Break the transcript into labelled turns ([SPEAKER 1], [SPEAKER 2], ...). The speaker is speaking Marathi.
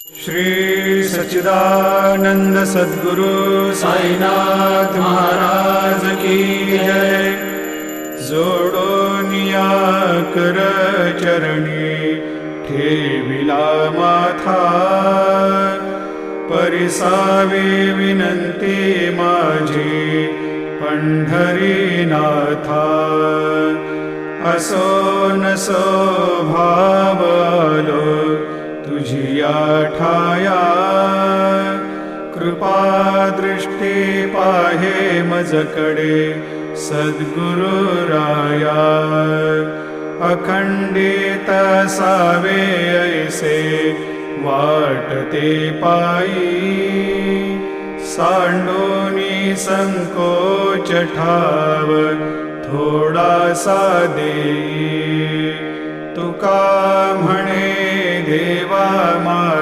[SPEAKER 1] श्री सच्चिदानंद सद्गुरु साईनाथ महाराज की जय। जोडोनिया कर चरणी ठेविला माथा, परिसावी विनंती माझी पंढरीनाथा। असो नसो भाव आलो तुझिया ठाया, कृपा दृष्टी पाहे मजकडे सद्गुरु राया। अखंडित सावे ऐसे वाटते पायी, सांडोनी संकोच ठाव थोडासा देई। तुका म्हणे देवा मा